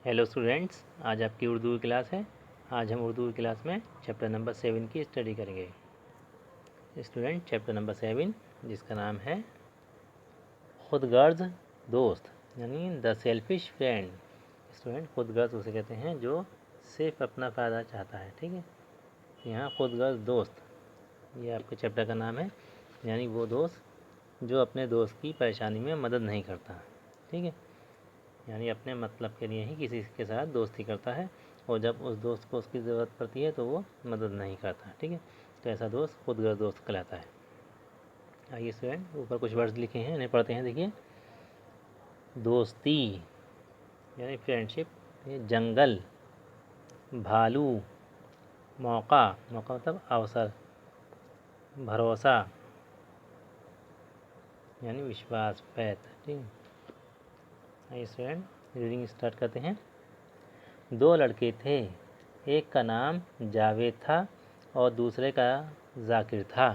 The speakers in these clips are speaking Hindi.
हेलो स्टूडेंट्स, आज आपकी उर्दू की क्लास है। आज हम उर्दू की क्लास में चैप्टर नंबर 7 की स्टडी करेंगे। स्टूडेंट, चैप्टर नंबर 7 जिसका नाम है खुदगर्ज दोस्त, यानी द सेल्फिश फ्रेंड। स्टूडेंट, खुदगर्ज उसे कहते हैं जो सिर्फ अपना फ़ायदा चाहता है। ठीक है, यहाँ खुदगर्ज दोस्त ये आपके चैप्टर का नाम है, यानी वो दोस्त जो अपने दोस्त की परेशानी में मदद नहीं करता। ठीक है, यानी अपने मतलब के लिए ही किसी के साथ दोस्ती करता है और जब उस दोस्त को उसकी ज़रूरत पड़ती है तो वो मदद नहीं करता। ठीक है, तो ऐसा दोस्त खुदगर्ज दोस्त कहलाता है। आइए स्टूडेंट, ऊपर कुछ वर्ड्स लिखे हैं, इन्हें पढ़ते हैं। देखिए, दोस्ती यानी फ्रेंडशिप, ये जंगल, भालू, मौका, मौका मतलब अवसर, भरोसा यानी विश्वास, फैथ। ठीक है, आइए स्टूडेंट रीडिंग स्टार्ट करते हैं। दो लड़के थे, एक का नाम जावेद था और दूसरे का जाकिर था।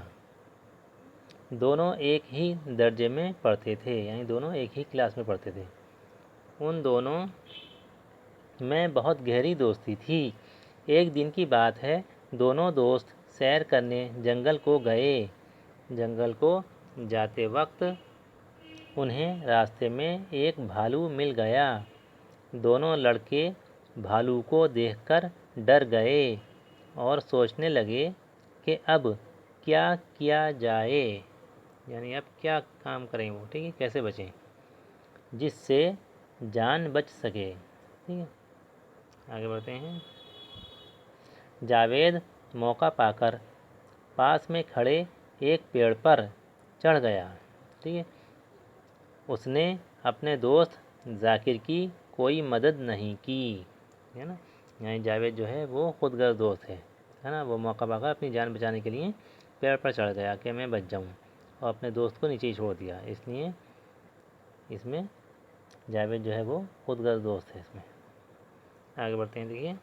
दोनों एक ही दर्जे में पढ़ते थे, यानी दोनों एक ही क्लास में पढ़ते थे। उन दोनों में बहुत गहरी दोस्ती थी। एक दिन की बात है, दोनों दोस्त सैर करने जंगल को गए। जंगल को जाते वक्त उन्हें रास्ते में एक भालू मिल गया। दोनों लड़के भालू को देखकर डर गए और सोचने लगे कि अब क्या किया जाए, यानी अब क्या काम करें वो। ठीक है, कैसे बचें जिससे जान बच सके। ठीक है, आगे बढ़ते हैं। जावेद मौका पाकर पास में खड़े एक पेड़ पर चढ़ गया। ठीक है, उसने अपने दोस्त जाकिर की कोई मदद नहीं की, है ना। यानी जावेद जो है वो खुदगर्ज दोस्त है ना। वो मौका पाकर अपनी जान बचाने के लिए पेड़ पर चढ़ गया कि मैं बच जाऊं, और अपने दोस्त को नीचे ही छोड़ दिया। इसलिए इसमें जावेद जो है वो खुदगर्ज दोस्त है। इसमें आगे बढ़ते हैं। देखिए,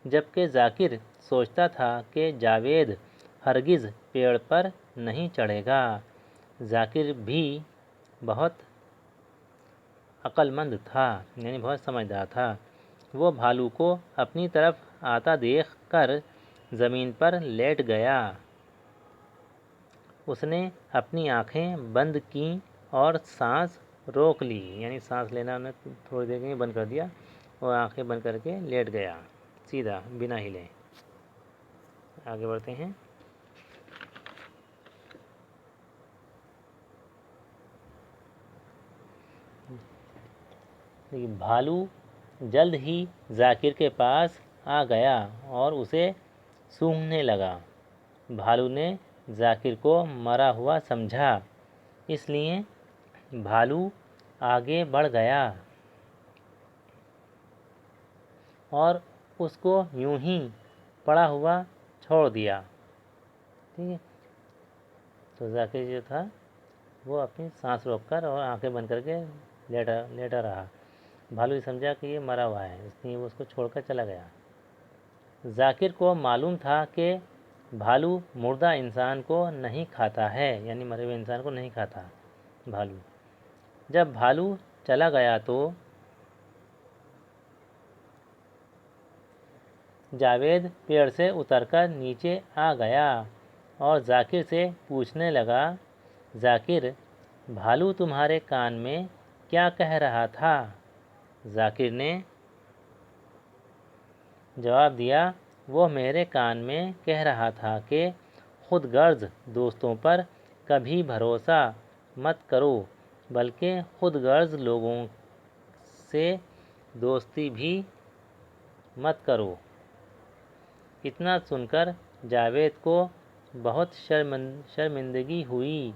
जबकि जाकिर सोचता था कि जावेद हरगिज़ पेड़ पर नहीं चढ़ेगा। जाकिर भी बहुत अक्लमंद था, यानी बहुत समझदार था। वो भालू को अपनी तरफ आता देख कर ज़मीन पर लेट गया। उसने अपनी आँखें बंद कीं और सांस रोक ली, यानी सांस लेना उन्हें थोड़ी देर के लिए बंद कर दिया और आँखें बंद करके लेट गया सीधा, बिना हिले। आगे बढ़ते हैं। देखिए, भालू जल्द ही जाकिर के पास आ गया और उसे सूंघने लगा। भालू ने जाकिर को मरा हुआ समझा, इसलिए भालू आगे बढ़ गया और उसको यूं ही पड़ा हुआ छोड़ दिया। ठीक है, तो जाकिर जो था वो अपनी सांस रोककर और आंखें बंद करके लेटा लेटा रहा। भालू ने समझा कि ये मरा हुआ है, इसलिए वो उसको छोड़कर चला गया। जाकिर को मालूम था कि भालू मुर्दा इंसान को नहीं खाता है, यानी मरे हुए इंसान को नहीं खाता भालू। जब भालू चला गया तो जावेद पेड़ से उतरकर नीचे आ गया और जाकिर से पूछने लगा, जाकिर, भालू तुम्हारे कान में क्या कह रहा था? जाकिर ने जवाब दिया, वो मेरे कान में कह रहा था कि खुदगर्ज दोस्तों पर कभी भरोसा मत करो, बल्कि खुदगर्ज लोगों से दोस्ती भी मत करो। इतना सुनकर जावेद को बहुत शर्मिंदगी हुई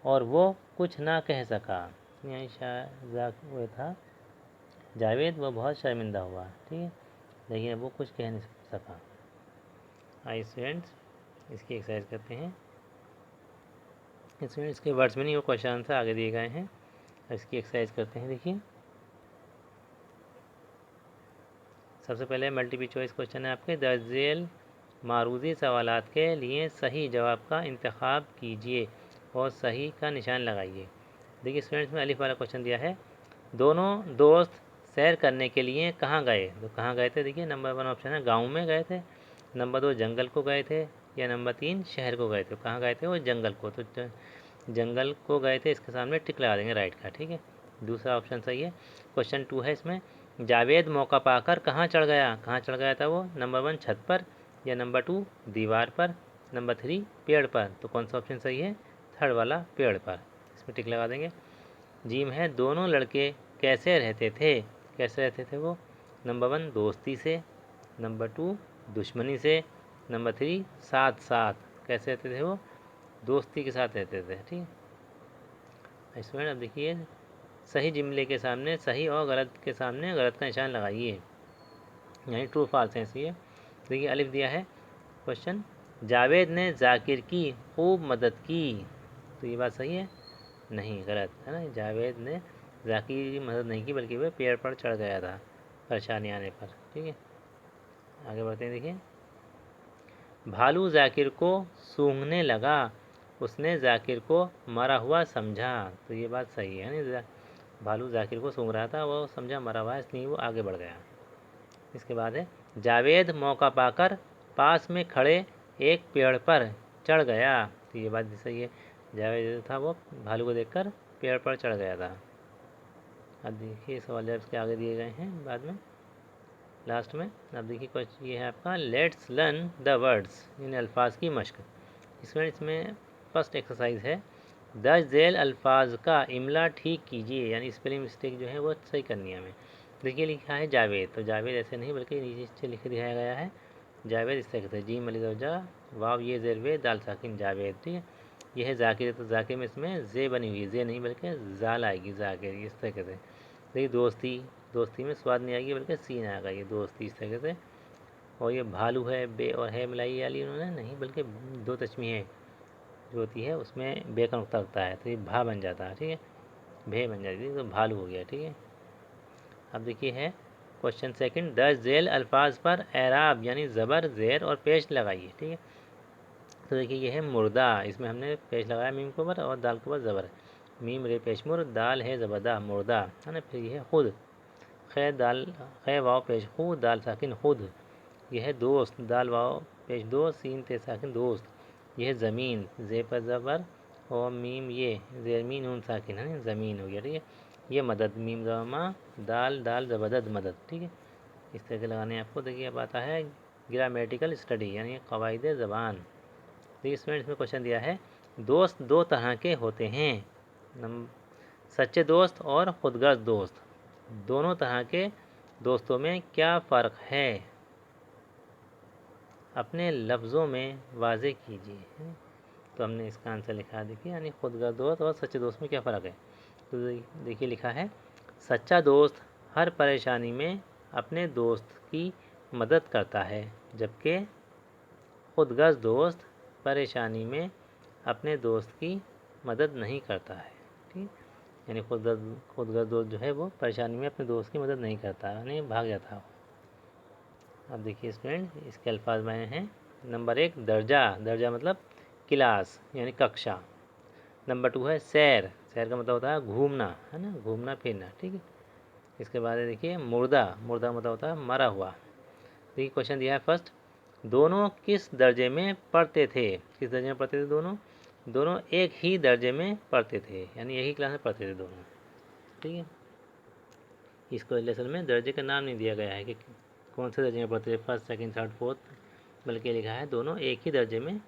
और वो कुछ ना कह सका। यही वो था जावेद, वो बहुत शर्मिंदा हुआ। ठीक है, लेकिन वो कुछ कह नहीं सका। आइए स्टूडेंट्स, इसकी एक्सरसाइज करते हैं। स्टूडेंट, इसके वर्ड्स में नहीं, वो क्वेश्चन आंसर आगे दिए गए हैं। इसकी एक्सरसाइज करते हैं। देखिए, सबसे पहले मल्टीपल चॉइस क्वेश्चन है आपके। दर्जेल मारूजी सवालात के लिए सही जवाब का इंतखाब कीजिए और सही का निशान लगाइए। देखिए स्टूडेंट्स, में अलिफ वाला क्वेश्चन दिया है, दोनों दोस्त सैर करने के लिए कहाँ गए? तो कहाँ गए थे? देखिए नंबर 1 ऑप्शन है गाँव में गए थे, नंबर 2 जंगल को गए थे, या नंबर 3 शहर को गए थे। कहाँ गए थे? वो जंगल को। तो जंगल को गए थे, इसके सामने टिक लगा देंगे राइट का। ठीक है, दूसरा ऑप्शन सही है। क्वेश्चन 2 है इसमें, जावेद मौका पाकर कहाँ चढ़ गया? कहाँ चढ़ गया था वो? नंबर 1 छत पर, या नंबर 2 दीवार पर, नंबर 3 पेड़ पर। तो कौन सा ऑप्शन सही है? थर्ड वाला, पेड़ पर। इसमें टिक लगा देंगे। जीम है, दोनों लड़के कैसे रहते थे? कैसे रहते थे वो? नंबर 1 दोस्ती से, नंबर 2 दुश्मनी से, नंबर 3 साथ साथ। कैसे रहते थे वो? दोस्ती के साथ रहते थे। ठीक है स्टूडेंट, अब देखिए सही जुमले के सामने सही और गलत के सामने गलत का निशान लगाइए, यानी ट्रू फॉल्स है इसलिए। देखिए अलिफ दिया है क्वेश्चन, जावेद ने जाकिर की खूब मदद की। तो ये बात सही है? नहीं, गलत है ना। जावेद ने जाकिर की मदद नहीं की, बल्कि वह पेड़ पर चढ़ गया था परेशानी आने पर। ठीक है, आगे बढ़ते हैं। देखिए भालू जाकिर को सूंघने लगा, उसने जाकिर को मरा हुआ समझा। तो ये बात सही है ना, भालू जाकिर को सूंघ रहा था, वो समझा मरा हुआ है, इसलिए वो आगे बढ़ गया। इसके बाद है, जावेद मौका पाकर पास में खड़े एक पेड़ पर चढ़ गया। तो ये बात भी सही है, जावेद जो था वो भालू को देखकर पेड़ पर चढ़ गया था। अब देखिए सवाल जवाब इसके आगे दिए गए हैं बाद में लास्ट में। अब देखिए क्वेश्चन ये है आपका, लेट्स लर्न द वर्ड्स, इन अल्फाज की मश्क। इसमें फर्स्ट एक्सरसाइज है, दर्ज झेल अल्फाज का इमला ठीक कीजिए, यानी स्पेलिंग मिस्टेक जो है वो सही करनी है हमें। देखिए लिखा है जावेद, तो जावेद ऐसे नहीं बल्कि नीचे लिख दिखाया गया है जावेद, इस तरह से जीम अली वाव ये जेरवे दाल साकिन जावेद। ठीक है, यह है जाकिर, तो जाकिर में इसमें जे बनी हुई है, जे नहीं बल्कि जाल आएगी जाकिर, इस तरह से। देखिए दोस्ती, दोस्ती में स्वाद नहीं आएगी बल्कि सीन आएगा, ये दोस्ती इस तरह से। और ये भालू है, बे और है मिलाई वाली उन्होंने नहीं, बल्कि दो तस्मी है जो होती है उसमें बे का नुक्ता लगता है, तो ये भा बन जाता है। ठीक है, भे बन जाती है, तो भालू हो गया। ठीक है, अब देखिए है क्वेश्चन सेकंड, दर्ज झेल अल्फाज पर एराब यानी ज़बर ज़ेर और पेश लगाइए। ठीक है, तो देखिए ये है मुर्दा, इसमें हमने पेश लगाया मीम के ऊपर और दाल के ऊपर ज़बर, मीम रे पेश मुर, दाल है ज़बरदा मुर्दा है ना। फिर ये है खुद, खै दाल खै वाव पेश खू, दाल साकिन खुद। यह है दोस्त, दाल वाव पेश दो, सीन ते साकिन दोस्त। यह है ज़मीन, जे पर ज़बर और मीम ये ज़ेरमीन नून साकिन है ना, ज़मीन हो गया। ठीक है, ये मदद, मीम ज़मा दाल दाल ज़बरदद मदद। ठीक है, इस तरह के लगाने आपको। देखिए अब आता है ग्रामेटिकल स्टडी यानी क़वाइद ज़बान। देखिए स्टूडेंट इसमें क्वेश्चन दिया है, दोस्त दो तरह के होते हैं, सच्चे दोस्त और खुदगर्ज दोस्त, दोनों तरह के दोस्तों में क्या फ़र्क है? अपने लफ्ज़ों में वाज़े कीजिए। तो हमने इसका आंसर लिखा, देखिए यानी खुदगर्ज दोस्त और सच्चे दोस्त में क्या फ़र्क है। तो देखिए लिखा है, सच्चा दोस्त हर परेशानी में अपने दोस्त की मदद करता है, जबकि खुदगर्ज दोस्त परेशानी में अपने दोस्त की मदद नहीं करता है। ठीक, यानी खुदगर्ज दोस्त जो है वो परेशानी में अपने दोस्त की मदद नहीं करता, यानी भाग जाता है। अब देखिए स्टूडेंट इसके अल्फाज में हैं, नंबर 1 दर्जा, दर्जा मतलब क्लास यानी कक्षा। नंबर 2 है सैर, सैर का मतलब होता है घूमना है ना, घूमना फिरना। ठीक है, इसके बाद देखिए मुर्दा, मुर्दा मतलब होता है मरा हुआ। देखिए क्वेश्चन दिया है फर्स्ट, दोनों किस दर्जे में पढ़ते थे? किस दर्जे में पढ़ते थे दोनों? दोनों एक ही दर्जे में पढ़ते थे, यानी यही क्लास में पढ़ते थे दोनों। ठीक है, इसको लेसन में दर्जे का नाम नहीं दिया गया है कि कौन से दर्जे में पढ़ते थे, फर्स्ट सेकंड थर्ड फोर्थ, बल्कि लिखा है दोनों एक ही दर्जे में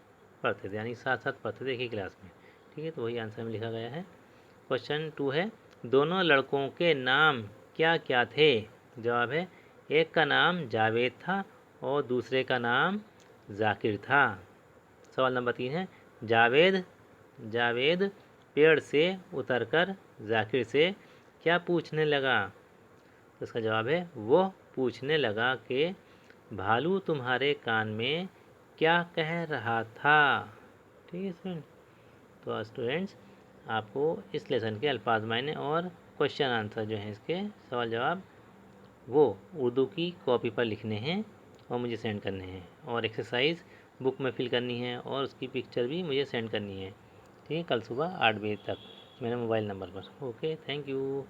पढ़ते थे, यानी साथ साथ पढ़ते थे एक ही क्लास में। ठीक है, तो वही आंसर में लिखा गया है। क्वेश्चन 2 है, दोनों लड़कों के नाम क्या क्या थे? जवाब है, एक का नाम जावेद था और दूसरे का नाम जाकिर था। सवाल नंबर 3 है, जावेद जावेद पेड़ से उतरकर जाकिर से क्या पूछने लगा? तो इसका जवाब है, वो पूछने लगा कि भालू तुम्हारे कान में क्या कह रहा था। ठीक है स्टूडेंट, तो स्टूडेंट्स आपको इस लेसन के अल्फाज मायने और क्वेश्चन आंसर जो हैं इसके सवाल जवाब वो उर्दू की कॉपी पर लिखने हैं और मुझे सेंड करने हैं, और एक्सरसाइज बुक में फिल करनी है और उसकी पिक्चर भी मुझे सेंड करनी है। ठीक है, कल सुबह 8 बजे तक मेरे मोबाइल नंबर पर। Okay, thank you.